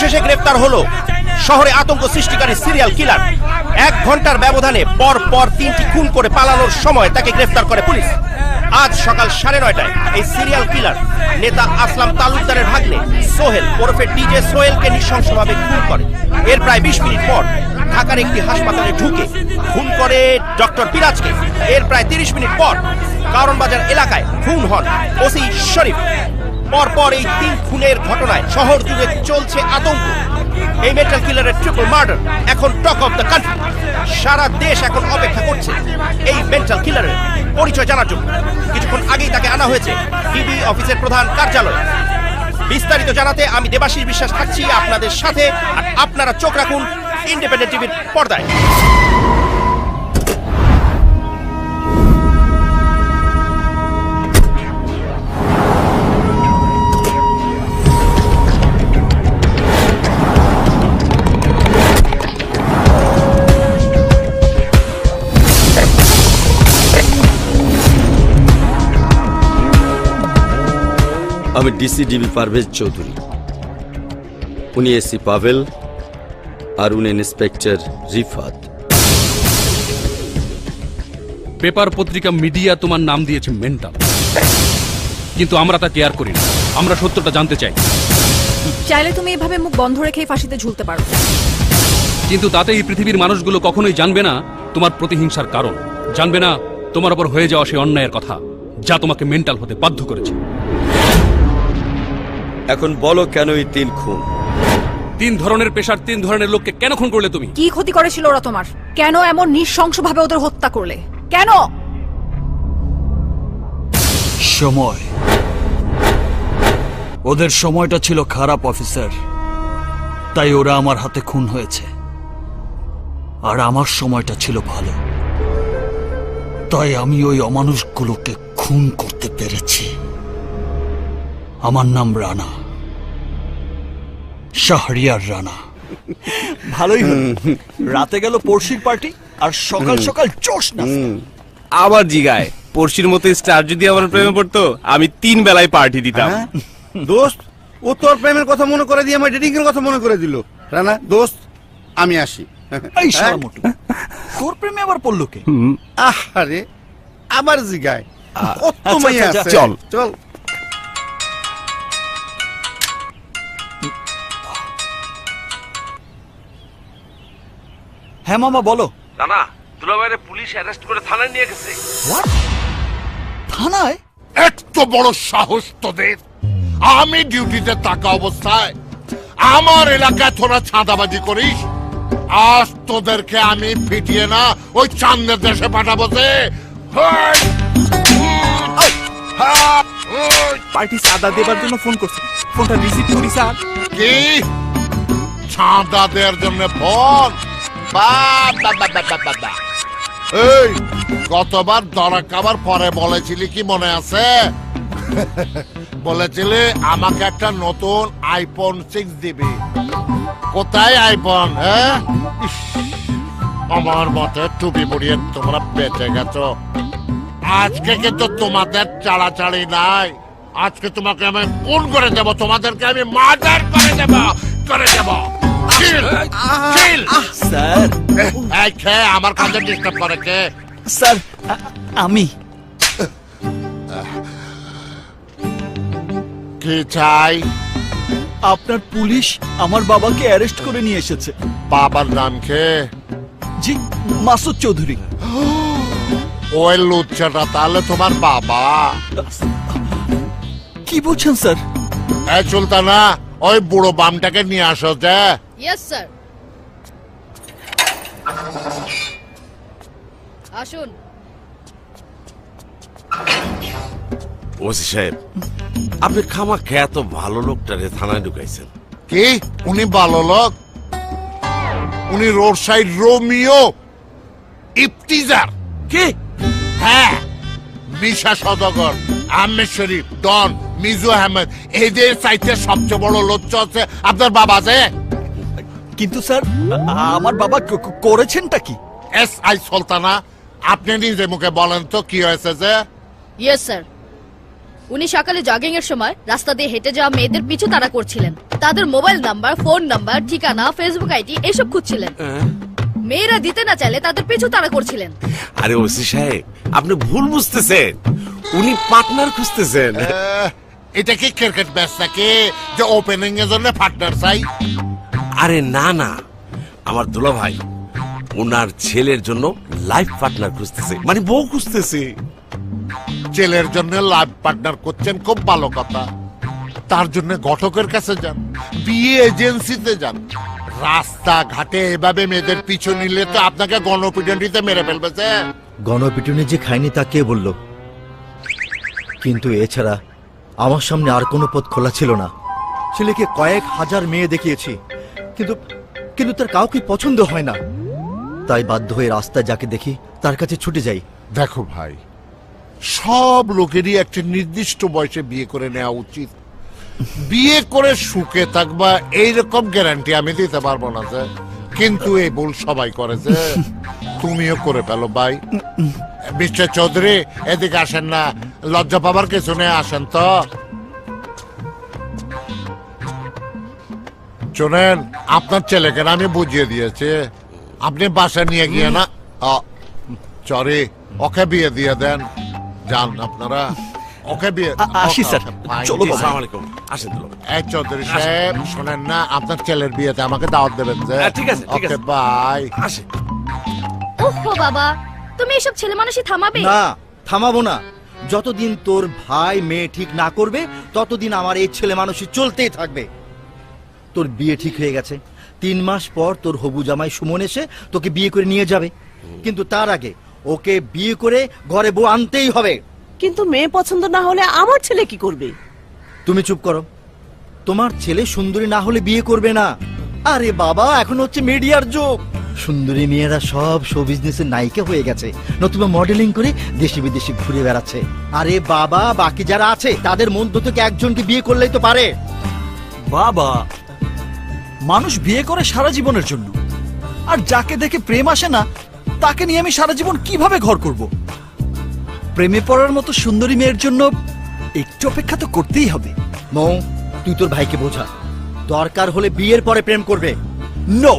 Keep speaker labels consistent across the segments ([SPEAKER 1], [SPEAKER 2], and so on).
[SPEAKER 1] অবশেষে গ্রেফতার হলো শহরে আতঙ্ক সৃষ্টিকারী সিরিয়াল কিলার। 1 ঘন্টার ব্যবধানে পর পর 3টি খুন করে পালানোর সময় তাকে গ্রেফতার করে পুলিশ। আজ সকাল 9:30টায় এই সিরিয়াল কিলার নেতা আসলাম তালুকদারের ভাগ্নে সোহেল ওরফে ডিজে সোহেলকে নৃশংসভাবে খুন করে। এর প্রায় 20 মিনিট পর ঢাকার একটি হাসপাতালে ঢুকে খুন করে ডক্টর পিরাজকে। এর প্রায় 30 মিনিট পর কারণবাজার এলাকায় খুন হন ওসি শরীফ। পরপর এই 3 খুনের ঘটনায় শহর জুড়ে চলছে আতঙ্ক। এই মেন্টাল কিলারের ট্রিপল মার্ডার এখন টক অফ দ্য কান্ট্রি। সারা দেশ এখন অপেক্ষা করছে এই মেন্টাল কিলারের পরিচয় জানার জন্য। কিছুক্ষণ আগেই তাকে আনা হয়েছে ডিবি অফিসের প্রধান কার্যালয়ে। বিস্তারিত জানাতে আমি দেবাশিস বিশ্বাস থাকছি আপনাদের সাথে, আর আপনারা চোখ রাখুন ইন্ডিপেন্ডেন্ট টিভির পর্দায়।
[SPEAKER 2] আমি ডিসি ডিবি পারভেজ চৌধুরী, উনি এসি পাভেল, আর উনি ইন্সপেক্টর রিফাত।
[SPEAKER 3] পেপার পত্রিকা মিডিয়া তোমার নাম দিয়েছে মেন্টাল, কিন্তু আমরা তা কেয়ার করি না। আমরা সত্যটা জানতে চাই।
[SPEAKER 4] চাইলে তুমি এভাবে মুখ বন্ধ রেখেই ফাঁসিতে ঝুলতে পারো,
[SPEAKER 3] কিন্তু তাতে এই পৃথিবীর মানুষগুলো কখনোই জানবে না তোমার প্রতিহিংসার কারণ, জানবে না তোমার উপর হয়ে যাওয়া সেই অন্যায়ের কথা যা তোমাকে মেন্টাল হতে বাধ্য করেছে।
[SPEAKER 2] এখন বলো কেন এই 3 খুন?
[SPEAKER 3] 3 ধরনের পেশার 3 ধরনের লোককে কেন খুন করলে তুমি?
[SPEAKER 4] কি ক্ষতি করেছিল ওরা তোমার? কেন এমন নৃশংসভাবে ওদের হত্যা করলে? কেন?
[SPEAKER 5] সময়। ওদের সময়টা ছিল খারাপ অফিসার, তাই ওরা আমার হাতে খুন হয়েছে। আর আমার সময়টা ছিল ভালো, তাই আমি ওই অমানুষগুলোকে খুন করতে পেরেছি। আমার নাম রানা, শাহরিয়ার রানা।
[SPEAKER 6] ভালোই হলো, রাতে গেল পড়শির পার্টি আর সকাল সকাল জোশ না।
[SPEAKER 7] আবার জিগায় পড়শির মতো স্টার যদি আমার প্রেমে পড়তো আমি 3 বেলায় পার্টি দিতাম।
[SPEAKER 8] দোস্ত, ও তোর প্রেমের কথা মনে করে দিয়ে আমার ডেটিং এর কথা মনে করে দিল। রানা দোস্ত, আমি আসি।
[SPEAKER 6] এই শালা মোটু, তোর প্রেমে আবার পড়লো কে?
[SPEAKER 8] আরে আবার জিগায় কত মাইয়া আছে।
[SPEAKER 7] চল
[SPEAKER 8] চল।
[SPEAKER 6] হ্যাঁ মামা বলো।
[SPEAKER 9] নানা, দুলাভাইরে পুলিশ অ্যারেস্ট করে থানায় নিয়ে গেছে।
[SPEAKER 6] থানায়?
[SPEAKER 10] এত বড় সাহস তোদের! আমি ডিউটিতে থাকা অবস্থায় আমার এলাকায় তোরা ছাঁদাবাজি করিস? আজ তোদেরকে আমি ফিটিয়ে না ওই চাঁদের দেশে পাঠাবো।
[SPEAKER 6] পার্টি চাঁদা দেবার জন্য ফোন করছে, ফোনটা রিসিভ করি স্যার।
[SPEAKER 10] কি চাঁদা দেওয়ার জন্য ফোন? এই গতবার ধরা খাবার পরে বলেছিলি কি মনে আছে? বলেছিলি আমাকে একটা নতুন আইফোন 6 দিবি। কোথায় আইফোন? হ্যাঁ, আমার মতে টুপি পরিয়ে তোমরা বেঁচে গেছো। আজকে কিন্তু তোমাদের চাড়াচাড়ি নাই। আজকে তোমাকে আমি খুন করে দেবো, তোমাদেরকে আমি মার্ডার করে দেবো।
[SPEAKER 6] স্যার,
[SPEAKER 10] আমার কাজে ডিস্টার্ব করে কে?
[SPEAKER 6] স্যার আমি।
[SPEAKER 10] কি চাই?
[SPEAKER 6] আপনার পুলিশ আমার বাবাকে অ্যারেস্ট করে নিয়ে এসেছে।
[SPEAKER 10] বাবার নাম কে?
[SPEAKER 6] জি, মাসুদ চৌধুরী।
[SPEAKER 10] ওই লুচ্চাটা তাহলে তোমার বাবা?
[SPEAKER 6] কি বলছেন স্যার?
[SPEAKER 10] এই সুলতানা, ওই বুড়ো বামটাকে নিয়ে আসো। যে
[SPEAKER 11] ইয়েস স্যার। আসুন।
[SPEAKER 9] ওসি সাহেব, আপনি খামা খেয়া তো ভালো লোকটারে থানায় ঢুকাইছেন।
[SPEAKER 10] কি উনি ভালো লোক? উনি রোড সাইড রোমিও ইফতিজার।
[SPEAKER 9] কি?
[SPEAKER 10] হ্যাঁ, মিশা সদাগর, আহমেদ শরীফ, ডন, মিজু আহমেদ, এদের চাইতে সবচেয়ে বড় লোচ্চ হচ্ছে আপনার বাবা। যে
[SPEAKER 6] কিন্তু স্যার, আমার বাবা করেছেনটা কি?
[SPEAKER 10] SI সুলতানা, আপনি নিজে মুখে বলেন তো কি হয়েছে? যে
[SPEAKER 11] ইয়েস স্যার, উনি সকালে জগিং এর সময় রাস্তা দিয়ে হেঁটে যাওয়া মেয়েদের পিছু তাড়া করছিলেন। তাদের মোবাইল নাম্বার, ফোন নাম্বার, ঠিকানা, ফেসবুক আইডি এসব খুঁজছিলেন। মেয়েরা দিতে না চাইলে তাদের পিছু তাড়া করছিলেন।
[SPEAKER 9] আরে ওসি সাহেব, আপনি ভুল বুঝতেছেন, উনি পার্টনার খুঁজতেছেন।
[SPEAKER 10] এটা কি ক্রিকেট ম্যাচ নাকি যে ওপেনিং এর জন্য পার্টনার চাই?
[SPEAKER 9] আরে না না, আমার দুলা ভাই ওনার ছেলের জন্য লাইফ পার্টনার খুঁজতেছে, মানে বউ খুঁজতেছে।
[SPEAKER 10] ছেলের জন্য লাইফ পার্টনার করছেন, খুব ভালো কথা। তার জন্য ঘটকের কাছে যান, বিয়ে এজেন্সিতে যান। রাস্তা ঘাটে এভাবে মেয়েদের পিছু নিলে তো আপনাকে গণপিটুনিতে মেরে ফেলবে।
[SPEAKER 12] গণপিটুনি যে খায়নি তা কে বলল? কিন্তু এছাড়া আমার সামনে আর কোনো পথ খোলা ছিল না। ছেলেকে কয়েক হাজার মেয়ে দেখিয়েছি, কিন্তু কিন্তু তার কাউকে পছন্দ হয় না। তাই বাধ্য হয়ে রাস্তায় যাকে দেখি তার কাছে ছুটে যাই।
[SPEAKER 10] দেখো ভাই, সব লোকেরই একটা নির্দিষ্ট বয়সে বিয়ে করে নেওয়া উচিত। বিয়ে করে সুখে থাকবা এইরকম গ্যারান্টি আমি দিতে পারবো না যে, কিন্তু এই ভুল সবাই করেছে। তুমিও করে ফেলো ভাই। মিস্টার চৌধুরী, এদিকে আসেন না, লজ্জা পাবার কিছু নেই, আসেন তো। শোনেন, আপনার ছেলেকে আমি বুঝিয়ে দিয়েছি, আপনি বাসা নিয়ে গিয়ে না, সরি, ওকে বিয়ে দিয়ে দেন। যান আপনারা, ওকে বিয়ে।
[SPEAKER 6] আসি স্যার, চলো।
[SPEAKER 9] আসসালামু আলাইকুম, আসেন দুলা ভাই।
[SPEAKER 10] এই চৌধুরী সাহেব, শোনেন না, আপনার ছেলের বিয়েতে আমাকে দাওয়াত দেবেন যে।
[SPEAKER 9] ঠিক আছে, ঠিক আছে।
[SPEAKER 10] Okay bye.
[SPEAKER 9] আসেন।
[SPEAKER 11] ওহো বাবা, তুমি এসব ছেলে মানুষই থামাবে
[SPEAKER 12] না, থামাবো না। যতদিন তোর ভাই মেয়ে ঠিক না করবে ততদিন আমার এই ছেলে মানুষই চলতেই থাকবে। তোর বিয়ে ঠিক হয়ে গেছে, 3 মাস পর তোর হবু জামাই সুমন এসে তোকে বিয়ে করে নিয়ে যাবে। কিন্তু তার আগে ওকে বিয়ে করে ঘরে বউ আনতেই হবে।
[SPEAKER 13] কিন্তু মেয়ে পছন্দ না হলে আমার ছেলে কি করবে?
[SPEAKER 12] তুমি চুপ করো। তোমার ছেলে সুন্দরী না হলে বিয়ে করবে না। আরে বাবা, এখন হচ্ছে মিডিয়ার যুগ। সুন্দরী মেয়েরা সব শো বিজনেসের নায়িকা হয়ে গেছে, নতুবা মডেলিং করে দেশে বিদেশে ঘুরে বেড়াচ্ছে। আরে বাবা, বাকি যারা আছে তাদের মধ্য থেকে একজনকে বিয়ে করলেই তো পারে।
[SPEAKER 6] বাবা, মানুষ বিয়ে করে সারা জীবনের জন্য, আর যাকে দেখে প্রেম আসে না তাকে নিয়ে আমি সারা জীবন কিভাবে ঘর করব? প্রেমে পড়ার মতো সুন্দরী মেয়ের জন্য একটু অপেক্ষা তো করতেই হবে।
[SPEAKER 12] মৌ, তুই তোর ভাইকে বোঝা, দরকার হলে বিয়ের পরে প্রেম করবে।
[SPEAKER 6] নো,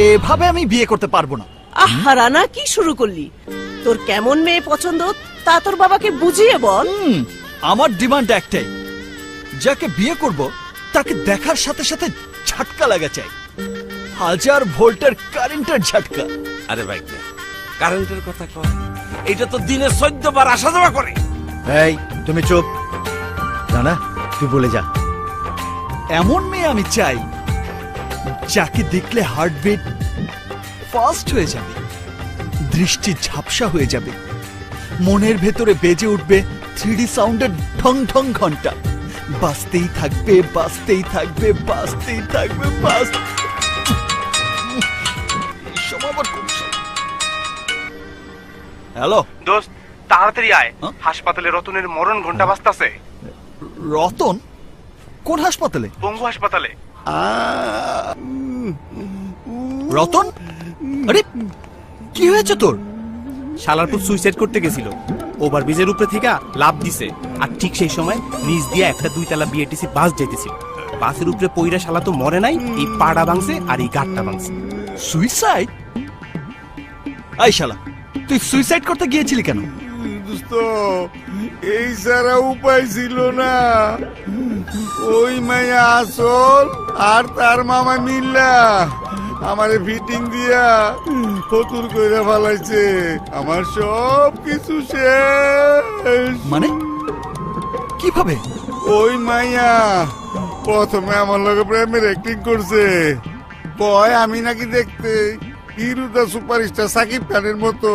[SPEAKER 6] এভাবে আমি বিয়ে করতে পারবো না।
[SPEAKER 13] আহা রানা, কি শুরু করলি? তোর কেমন মেয়ে পছন্দ তা তোর বাবাকে বুঝিয়ে বল।
[SPEAKER 6] আমার ডিমান্ড একটাই, যাকে বিয়ে করব তাকে দেখার সাথে সাথে ঝটকা লাগা চাই, 1000 ভোল্টের কারেন্টের ঝটকা।
[SPEAKER 9] আরে ভাই, কারেন্টের কথা কয়, এটা তো দিনে 14 বার আসা যাওয়া করে।
[SPEAKER 12] এই তুমি চুপ। জানা, তুই বলে যা।
[SPEAKER 6] এমন মেয়ে আমি চাই যাকে দেখলে হার্টবিট ফাস্ট হয়ে যাবে, দৃষ্টি ঝাপসা হয়ে যাবে, মনের ভেতরে বেজে উঠবে 3D সাউন্ডের ঠং ঠং ঘন্টা। বাজতেই থাকবে, বাজতেই থাকবে, বাজতেই থাকবে, বাস। হ্যালো
[SPEAKER 7] দোস্ত, তাড়াতাড়ি আয়, হাসপাতালে রতনের মরণ ঘন্টা বাজতাছে।
[SPEAKER 6] রতন? কোন হাসপাতালে?
[SPEAKER 7] পঙ্গু হাসপাতালে।
[SPEAKER 6] রতন? আরে কি হয়েছে তোর?
[SPEAKER 7] শালারপুর সুইসাইড করতে গেছিল, ওভারব্রিজের উপরে থেকে লাফ দিছে, আর ঠিক সেই সময় নিচ দিয়ে একটা 2 তলা বিএটিসি বাস যাইতেছিল। বাসের উপরে পইরা শালা তো মরে নাই, এই পাড়া ভাঙছে আর এই গাঁটটা ভাঙছে।
[SPEAKER 6] সুইসাইড? আই শালা, তুই সুইসাইড করতে গিয়েছিলি কেন?
[SPEAKER 8] দোস্ত, এই সারা উপায় ছিল না। ওই মাইয়া আসল আর তার মামা মিল্লা আমারে ফিটিং দিয়া ফতুর কইরা ফেলাইছে। আমার সব কিছু শেষ।
[SPEAKER 6] মানে কিভাবে?
[SPEAKER 8] ওই মাইয়া প্রথমে আমার লগে প্রেমের অ্যাক্টিং করছে, কয় আমি নাকি দেখতে হিরো সুপারস্টার সাকিব খানের মতো।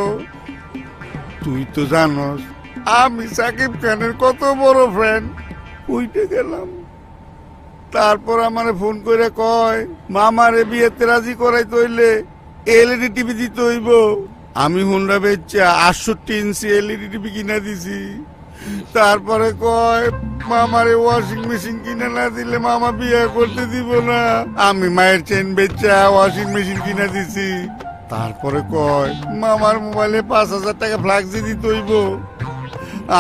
[SPEAKER 8] তুই তো জানোস আমি সাকিব খানের কত বড় ফ্যান। উইটে গেলাম, তারপর আমারে ফোন করে কয় মামারে বিয়েতে রাজি করাইতে হইলে এলইডি টিভি দিতে হইব। আমি হুন্ডা বেচা 68 ইঞ্চি এলইডি টিভি কিনা দিছি। তারপরে কয় মামারে ওয়াশিং মেশিন কিনে না দিলে মামা বিয়ে করতে দিব না। আমি মায়ের চেন বেচা ওয়াশিং মেশিন কিনা দিছি। তারপরে কয় মামার মোবাইলে 5000 টাকা ফ্লাক্সি দিতে হইব।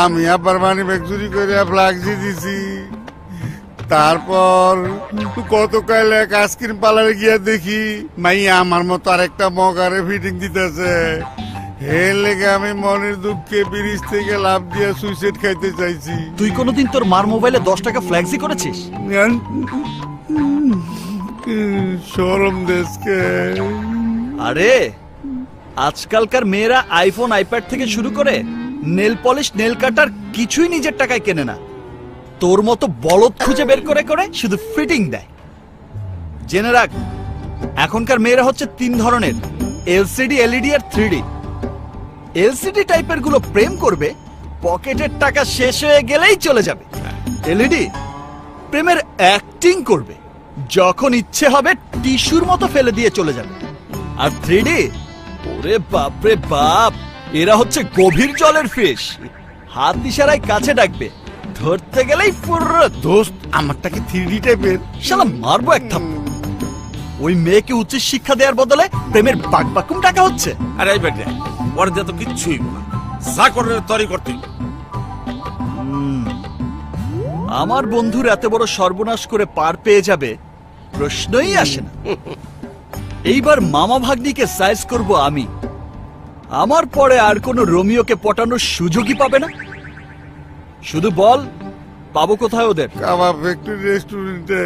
[SPEAKER 8] আমি আবার মানি ব্যাগ চুরি করে ফ্লাক্সি দিছি। তারপর গতকাল এক আইসক্রিম পার্লারে গিয়া দেখি মাইয়া আমার মতো আরেকটা মগারে ফিটিং দিতেছে। এর লেগে আমি মনের দুঃখে ব্রিজ থেকে লাফ দিয়ে সুইসাইড খাইতে চাইছি।
[SPEAKER 6] তুই কোনোদিন তোর মার মোবাইলে 10 টাকা ফ্ল্যাক্সি করেছিস?
[SPEAKER 8] শরম দেশকে।
[SPEAKER 6] আরে আজকালকার মেয়েরা আইফোন আইপ্যাড থেকে শুরু করে নেল পলিশ নেল কাটার কিছুই নিজের টাকায় কেনে না। তোর মতো বলদ খুঁজে বের করে করে শুধু ফিটিং দেয়। জেনে রাখ, এখনকার মেয়েরা হচ্ছে 3 ধরনের, এলসিডি, এলইডি আর 3D। এলসিডি টাইপের গুলো প্রেম করবে, পকেটের টাকা শেষ হয়ে গেলেই চলে যাবে। এলইডি প্রেমের অ্যাক্টিং করবে, যখন ইচ্ছে হবে টিস্যুর মতো ফেলে দিয়ে চলে যাবে। আর 3D, ওরে বাপরে বাপ, এরা হচ্ছে গভীর জলের ফিশ। হাত ইশারায় কাছে ডাকবে, ধরতে গেলেই পুরো।
[SPEAKER 8] দোস্ত, আমারটাকে 3D টাইপের?
[SPEAKER 6] শালা মারবো এক থাপ্পড়। ওই মেয়েকে উচ্চ শিক্ষা দেওয়ার বদলে প্রেমের বাকবাকুম টাকা হচ্ছে।
[SPEAKER 9] আরে এই বেটা, ওর দিয়ে তো কিচ্ছুই না, যা করে তরি করতে।
[SPEAKER 6] আমার বন্ধুর এত বড় সর্বনাশ করে পার পেয়ে যাবে প্রশ্নই আসে না। এইবার মামা ভাগ্নিকে সাইজ করব আমি। আমার পরে আর কোনো রোমিওকে পটানোর সুযোগই পাবে না। শুধু বল, পাবো কোথায় ওদের?
[SPEAKER 8] কাবাব ফ্যাক্টরি রেস্টুরেন্টে।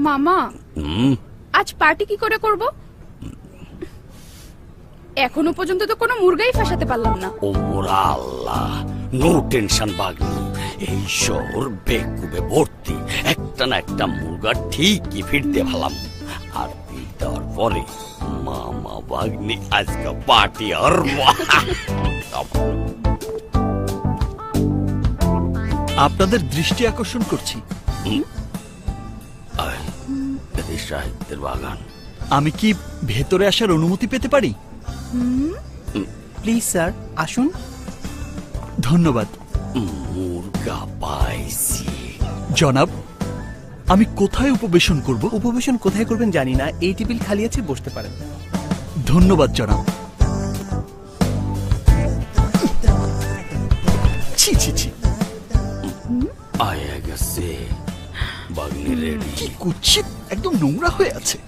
[SPEAKER 14] মামা, আজ পার্টি কি করে করব? এখনো পর্যন্ত তো কোনো মুরগাই ফাঁসাতে পারলাম না।
[SPEAKER 2] ও মোরা আল্লাহ, নো টেনশন বাগনি, এই শহর বেকুবে ভর্তি। একটা না একটা মুরগা ঠিকই ফিরতে ভালাম। আর ফির দেওয়ার পরে মামা বাগনি আজকে পার্টি আর
[SPEAKER 6] আপনাদের দৃষ্টি আকর্ষণ করছি।
[SPEAKER 2] সাহিত্যের বাগান।
[SPEAKER 6] আমি কি ভেতরে আসার অনুমতি পেতে পারি?
[SPEAKER 7] প্লিজ স্যার, আসুন।
[SPEAKER 6] ধন্যবাদ।
[SPEAKER 2] মুরগা পাইছি।
[SPEAKER 6] জনাব, আমি কোথায় উপবেশন করব?
[SPEAKER 7] উপবেশন কোথায় করবেন জানি না, এই টেবিল খালি আছে, বসতে পারেন।
[SPEAKER 6] ধন্যবাদ জনাব। ছি ছি ছি,
[SPEAKER 2] আয়া গেছে বাগনি রেডি।
[SPEAKER 6] কি কুৎসিত, একদম নোংরা হয়ে আছে।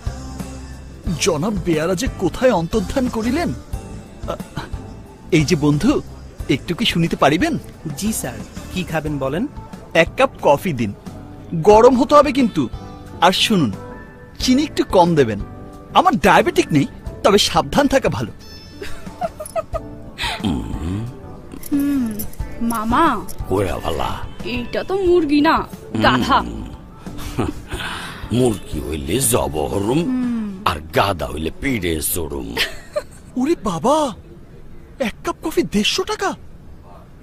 [SPEAKER 6] জনাব বেয়ারা যে কোথায় অন্তর্ধান করিলেন? এই যে বন্ধু, একটু কি শুনিতে পারিবেন?
[SPEAKER 7] জি স্যার, কি খাবেন বলেন?
[SPEAKER 6] 1 কাপ কফি দিন, গরম হতে হবে কিন্তু। আর শুনুন, চিনি একটু কম দেবেন। আমার ডায়াবেটিক নেই, তবে সাবধান থাকা ভালো।
[SPEAKER 14] মামা,
[SPEAKER 2] ওরা ভালা,
[SPEAKER 14] এইটা তো মুরগি না, গাধা।
[SPEAKER 2] মুরগি হইলে জবহরুম, আর গাদা হইলে পিড়ে চড়ুম।
[SPEAKER 6] ওরে বাবা, 1 কাপ কফি 150 টাকা,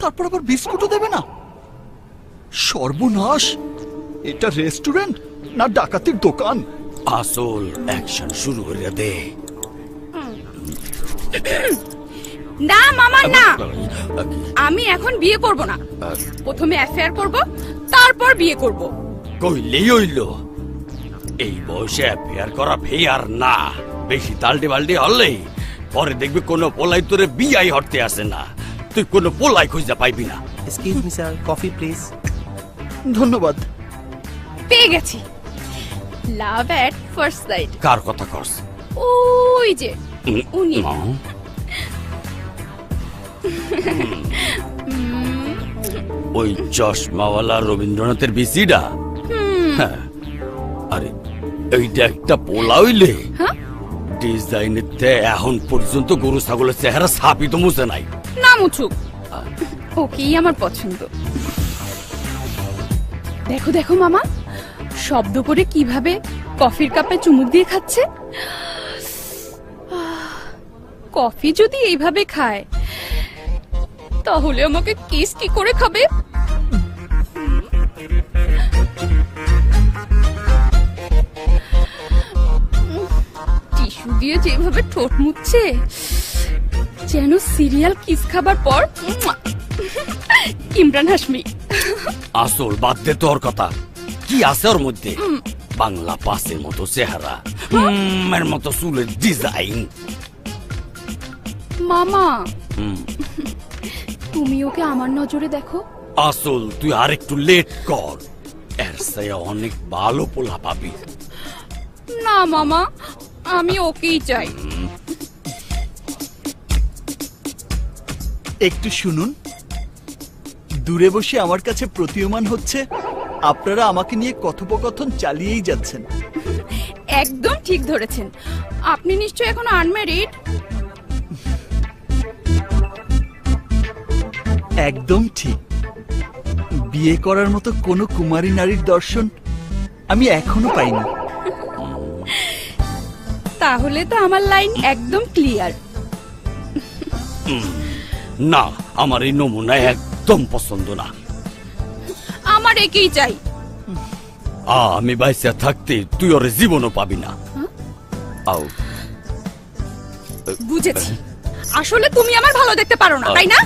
[SPEAKER 6] তারপর আবার বিস্কুটও দেবে না? সর্বনাশ, এটা রেস্টুরেন্ট না ডাকাতির দোকান?
[SPEAKER 2] আসল অ্যাকশন শুরু করে দে।
[SPEAKER 14] না মামা না, আমি এখন বিয়ে করব না। প্রথমে অ্যাফেয়ার করব, তারপর বিয়ে করব।
[SPEAKER 2] কইলেই হইল, এই বয়সে অ্যাফেয়ার করা ফেয়ার না। বেশি তালটি বাল্টি হলেই পরে দেখবি কোনো পোলাই তোরে বিয়াই হরতে আসে না। তুই কোনো পোলাই খুঁজে পাইবি না।
[SPEAKER 7] Excuse me sir, coffee please.
[SPEAKER 6] ধন্যবাদ।
[SPEAKER 14] পেয়ে গেছি, লাভ এট ফার্স্ট সাইট।
[SPEAKER 2] কার কথা কস?
[SPEAKER 14] ওই যে উনি।
[SPEAKER 2] ওই চশমাওয়ালা রবীন্দ্রনাথের বিসিডা? হ্যাঁ। আরে এইটা একটা পোলা হইলে ডিজাইনের এখন পর্যন্ত গরু ছাগলের চেহারা ছাপি তো মুছে নাই।
[SPEAKER 14] না মুছুক, ওকেই আমার পছন্দ। দেখো দেখো মামা, শব্দ করে কিভাবে কফির কাপে চুমুক দিয়ে খাচ্ছে। কফি যদি এইভাবে খায়, তাহলে আমাকে কিস কি করে খাবে? টিস্যু দিয়ে যেভাবে ঠোঁট মুছছে, যেন সিরিয়াল কিস খাবার পর ইমরান হাশমি।
[SPEAKER 2] আসল বাদ দে তোর কথা, কি আছে ওর মধ্যে? বাংলা পাসের মতো চেহারা, এর মতো চুলের ডিজাইন।
[SPEAKER 14] মামা, তুমি ওকে আমার নজরে দেখো।
[SPEAKER 2] আসল তুই আর একটু লেট কর, এর চেয়ে অনেক ভালো পোলা পাবি।
[SPEAKER 14] না মামা, আমি ওকেই চাই।
[SPEAKER 6] একটু শুনুন, দূরে বসে আমার কাছে প্রতীয়মান হচ্ছে আপনারা আমাকে নিয়ে কথোপকথন চালিয়েই যাচ্ছেন।
[SPEAKER 14] একদম ঠিক ধরেছেন। আপনি নিশ্চয়ই এখনো আনম্যারিড?
[SPEAKER 6] একদম ঠিক। বিয়ে করার মতো কোনো কুমারী নারীর দর্শন আমি এখনো পাইনি।
[SPEAKER 14] তাহলে তো আমার লাইন একদম ক্লিয়ার।
[SPEAKER 2] না, আমার এই নমুনা একদম পছন্দ না।
[SPEAKER 14] আমার একেই চাই।
[SPEAKER 2] আমি বাইসা থাকতে তুই ওর জীবনও পাবি না। আও,
[SPEAKER 14] বুঝেছি, আসলে তুমি আমার ভালো দেখতে পারো না, তাই না?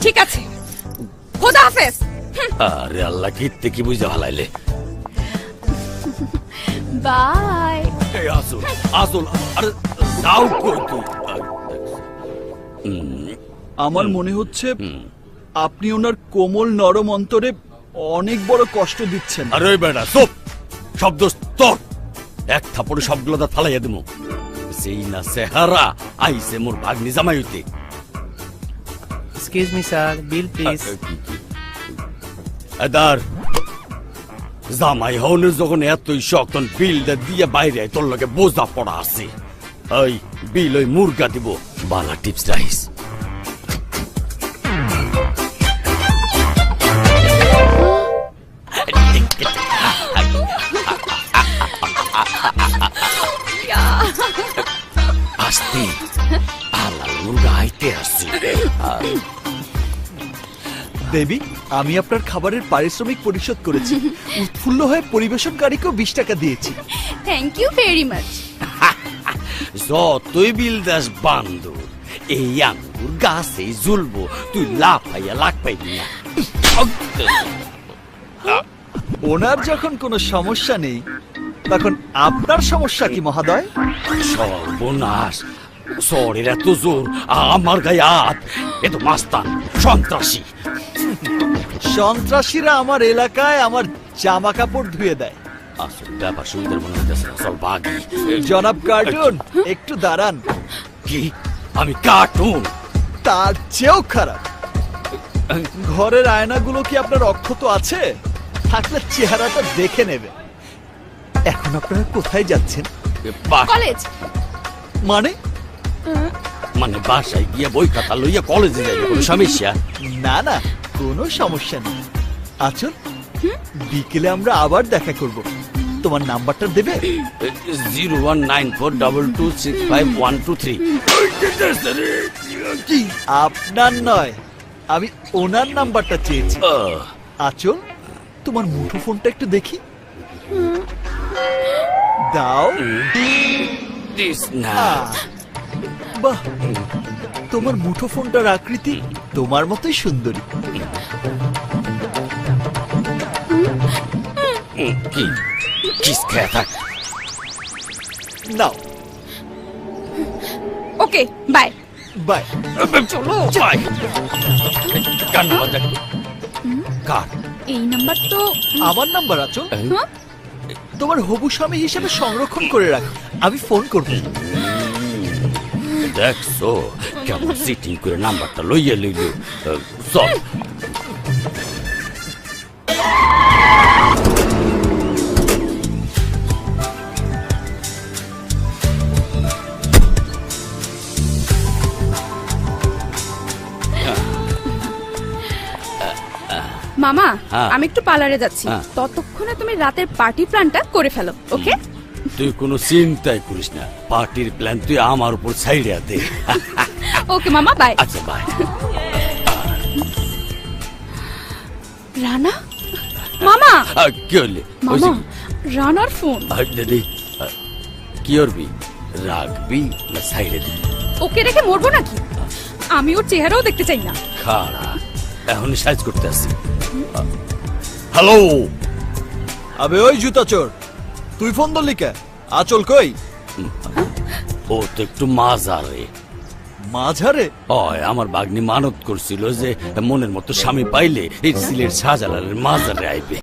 [SPEAKER 14] ঠিক আছে, খোদা হাফেজ।
[SPEAKER 2] আরে আল্লাহ, কি বুঝা হালাইলে।
[SPEAKER 14] বাই।
[SPEAKER 2] এই আসল আসল, আরে যাও কই তুই?
[SPEAKER 6] আমার মনে হচ্ছে আপনি ওনার কোমল নরম অন্তরে অনেক বড় কষ্ট দিচ্ছেন।
[SPEAKER 2] আরে ওই বেটা চুপ, শব্দ তোর এক থাপড়ে সবগুলো দাঁত ফালাইয়া দেবো। সেই না চেহারা আইসে মোর ভাগ্নি জামাই হইতে।
[SPEAKER 7] Excuse me sir, bill please.
[SPEAKER 2] এদার জামাই হওনের যখন এতই শখ, তখন বিলটা দিয়ে বাইরে তোর লগে বোঝা পড়া আছে। ওই বিল ওই মুরগা দিব, বালা টিপস রাইস। আসতে আলাল মুরগা আইতে আসছে।
[SPEAKER 6] দেবী, আমি আপনার খাবারের পারিশ্রমিক পরিশোধ করেছি। উৎফুল্ল হয়ে পরিবেশনকারীকেও 20 টাকা দিয়েছি।
[SPEAKER 14] Thank you very much.
[SPEAKER 2] যতই বিল দাস বান্দর, এই আঙ্গুর গাছে ঝুলবো, তুই লাফাইয়া লাগ পাইবি না।
[SPEAKER 6] ওনার যখন কোনো সমস্যা নেই, তখন আপনার সমস্যা কি মহাদয়?
[SPEAKER 2] সর্বনাশ, শহরের এত জোর, আমার গায়ে হাত, এ তো মাস্তান সন্ত্রাসী।
[SPEAKER 6] সন্ত্রাসীরা আমার এলাকায় আমার জামা কাপড় ধুয়ে দেয়।
[SPEAKER 2] আসলে ব্যাপার সুবিধার মনে হইতেছে না, চল বাগি।
[SPEAKER 6] জনাব কার্টুন, একটু দাঁড়ান।
[SPEAKER 2] কি আমি কার্টুন?
[SPEAKER 6] তার চেয়েও খারাপ। ঘরের আয়নাগুলো কি আপনার অক্ষত আছে? থাকলে চেহারাটা দেখে নেবে। এখন আপনারা কোথায় যাচ্ছেন?
[SPEAKER 14] কলেজ।
[SPEAKER 6] মানে
[SPEAKER 2] মানে বাসায় গিয়ে বই খাতা লইয়া কলেজে যাইবে, কোনো সমস্যা?
[SPEAKER 6] না না, কোনো সমস্যা নেই। আচল, বিকেলে আমরা আবার দেখা করব। তোমার নাম্বারটা দেবে?
[SPEAKER 2] 019422652123।
[SPEAKER 6] কি আপনার নয়, আমি ওনার নাম্বারটা চেয়েছি। আচল, তোমার মুঠো ফোনটা একটু দেখি। দাও। বাহ, তোমার মুঠো ফোনটার আকৃতি তোমার মতোই সুন্দরী।
[SPEAKER 2] কি কিস খেয়ে থাক।
[SPEAKER 6] নাও।
[SPEAKER 14] ওকে, বাই
[SPEAKER 6] বাই।
[SPEAKER 14] চলো
[SPEAKER 2] বাই। কার নাম্বার দেখ? কার?
[SPEAKER 14] এই নাম্বার তো
[SPEAKER 6] আমার নাম্বার আচল। তোমার হবু স্বামী হিসেবে সংরক্ষণ করে রাখ, আমি ফোন করব।
[SPEAKER 2] দেখছো কেমন সিটিং করে নাম্বারটা লইয়া লইল। চল।
[SPEAKER 14] মামা,
[SPEAKER 2] হ্যাঁ।
[SPEAKER 14] আমি একটু পার্লারে যাচ্ছি,
[SPEAKER 2] হ্যাঁ।
[SPEAKER 14] ততক্ষণে তুমি রাতের পার্টি প্ল্যানটা করে ফেলো, ওকে?
[SPEAKER 2] তুই কোনো চিন্তাই করিস না, পার্টির প্ল্যান তুই আমার উপর ছাইড়া দে।
[SPEAKER 14] ওকে মামা, বাই।
[SPEAKER 2] আচ্ছা বাই।
[SPEAKER 14] রানা মামা,
[SPEAKER 2] কি হইলে?
[SPEAKER 14] মামা রানার ফোন।
[SPEAKER 2] কি করবি? রাখবি না ছাইড়ে দিবি?
[SPEAKER 14] ওকে রেখে মরবো নাকি? আমি ওর চেহারাও দেখতে চাই না।
[SPEAKER 2] খাড়া, এখন সাইজ করতে আসি। হ্যালো।
[SPEAKER 6] আবে ওই জুতা চোর, তুই ফোন ধরলি কে? আচল কই?
[SPEAKER 2] ও তো একটু মাজারে।
[SPEAKER 6] মাঝারে
[SPEAKER 2] হয় আমার বাগ্নি মানত করছিল যে মনের মতো স্বামী পাইলে এই সিলেট শাহজালালের মাজারে আইবে।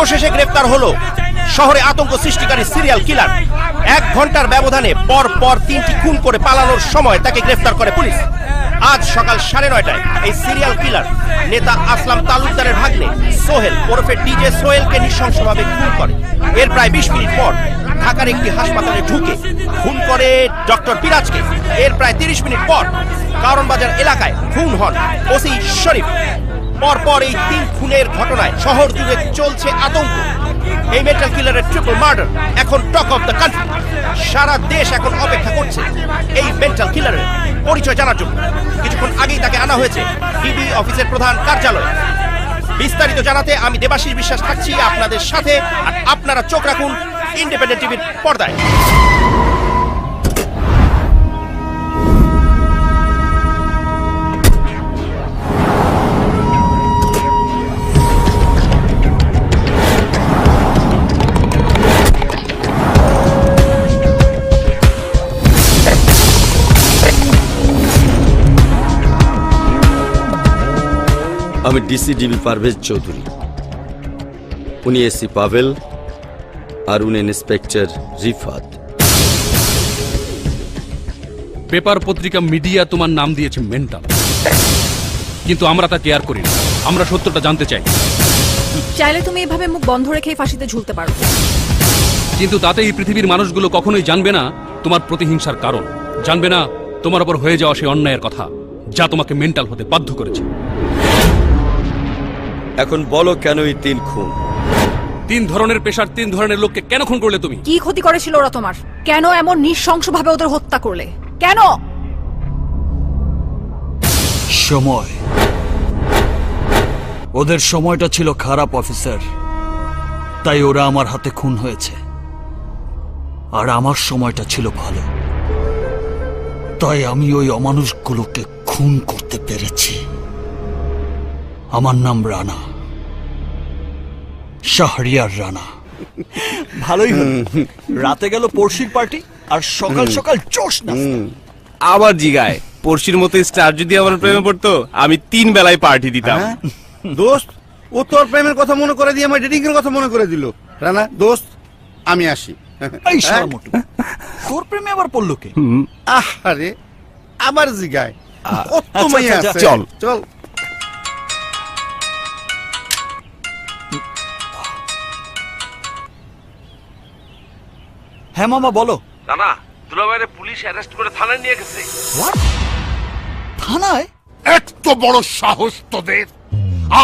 [SPEAKER 1] অবশেষে গ্রেফতার হলো শহরে আতঙ্ক সৃষ্টিকারী সিরিয়াল কিলার। 1 ঘন্টার ব্যবধানে পর পর 3টি খুন করে পালানোর সময় তাকে গ্রেফতার করে পুলিশ। আজ সকাল 9:30টায় এই সিরিয়াল কিলার নেতা আসলাম তালুকদারের ভাগ্নে সোহেল ওরফে ডিজে সোহেলকে নৃশংসভাবে খুন করে। এর প্রায় 20 মিনিট পর ঢাকার একটি হাসপাতালে ঢুকে খুন করে ডক্টর বিরাজকে। এর প্রায় 30 মিনিট পর কারণ বাজার এলাকায় খুন হন ওসি শরীফ। পরপর এই 3 খুনের ঘটনায় শহর জুড়ে চলছে আতঙ্ক। এই মেন্টাল কিলারের ট্রিপল মার্ডার এখন টক অফ দ্য কান্ট্রি। সারা দেশ এখন অপেক্ষা করছে এই মেন্টাল কিলারের পরিচয় জানার জন্য। কিছুক্ষণ আগেই তাকে আনা হয়েছে ডিবি অফিসের প্রধান কার্যালয়ে। বিস্তারিত জানাতে আমি দেবাশিস বিশ্বাস থাকছি আপনাদের সাথে, আর আপনারা চোখ রাখুন ইন্ডিপেন্ডেন্ট টিভির পর্দায়।
[SPEAKER 2] আমি ডিসি ডিবি পারভেজ চৌধুরী, উনি এসি পাভেল, আর উনি ইন্সপেক্টর রিফাত।
[SPEAKER 3] পেপার পত্রিকা মিডিয়া তোমার নাম দিয়েছে মেন্টাল, কিন্তু আমরা তা কেয়ার করি না। আমরা সত্যটা জানতে চাই।
[SPEAKER 4] চাইলে তুমি এভাবে মুখ বন্ধ রেখে ফাঁসিতে ঝুলতে পারো,
[SPEAKER 3] কিন্তু তাতে এই পৃথিবীর মানুষগুলো কখনোই জানবে না তোমার প্রতিহিংসার কারণ, জানবে না তোমার উপর হয়ে যাওয়া সেই অন্যায়ের কথা যা তোমাকে মেন্টাল হতে বাধ্য করেছে।
[SPEAKER 2] এখন বলো কেন এই 3 খুন?
[SPEAKER 3] 3 ধরনের পেশার 3 ধরনের লোককে কেন খুন করলে তুমি?
[SPEAKER 4] কি ক্ষতি করেছিল ওরা তোমার? কেন এমন নৃশংসভাবে ওদের হত্যা করলে? কেন?
[SPEAKER 5] সময়। ওদের সময়টা ছিল খারাপ অফিসার, তাই ওরা আমার হাতে খুন হয়েছে। আর আমার সময়টা ছিল ভালো, তাই আমি ওই অমানুষগুলোকে খুন করতে পেরেছি। আমার নাম রানা, শাহরিয়ার রানা।
[SPEAKER 6] ভালোই হলো, রাতে গেল পড়শির পার্টি আর সকাল সকাল জোশ না।
[SPEAKER 7] আবার জিগায় পড়শির মতো স্টার যদি আমার প্রেমে পড়তো আমি 3 বেলায় পার্টি দিতাম।
[SPEAKER 8] দোস্ত, ও তোর প্রেমের কথা মনে করে দিয়ে আমার ডেটিং এর কথা মনে করে দিল। রানা দোস্ত, আমি আসি।
[SPEAKER 6] এই শালা মোটু, তোর প্রেমে আবার পড়লো কে?
[SPEAKER 8] আরে আবার জিগায় কত মাইয়া আছে।
[SPEAKER 7] চল
[SPEAKER 8] চল।
[SPEAKER 6] হ্যাঁ মামা বলো।
[SPEAKER 9] না দুলাভাইরে পুলিশ অ্যারেস্ট করে থানায় নিয়ে গেছে।
[SPEAKER 6] থানায়?
[SPEAKER 10] এত বড় সাহস তোদের!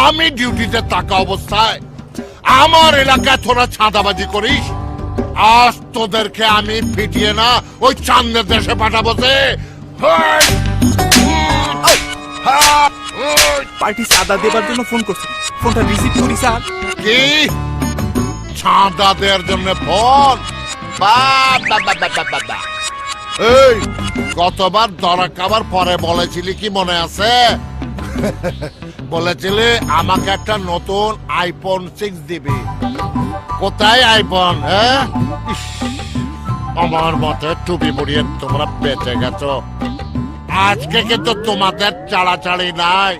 [SPEAKER 10] আমি ডিউটিতে থাকা অবস্থায় আমার এলাকায় তোরা ছাঁদাবাজি করিস? আজ তোদেরকে আমি পিটিয়ে না ওই চান্দের দেশে পাঠাবো।
[SPEAKER 7] পার্টি চাঁদা দেবার জন্য ফোন করছি, ফোনটা রিসিভ করি স্যার।
[SPEAKER 10] কি চাঁদা দেওয়ার জন্য ফোন? এই গতবার ধরা খাবার পরে বলেছিলি কি মনে আছে? বলেছিলি আমাকে একটা নতুন আইফোন 6 দিবি। কোথায় আইফোন? হ্যাঁ, আমার মতে টুপি পরিয়ে তোমরা বেঁচে গেছো। আজকে কিন্তু তোমাদের চাড়াচাড়ি নাই।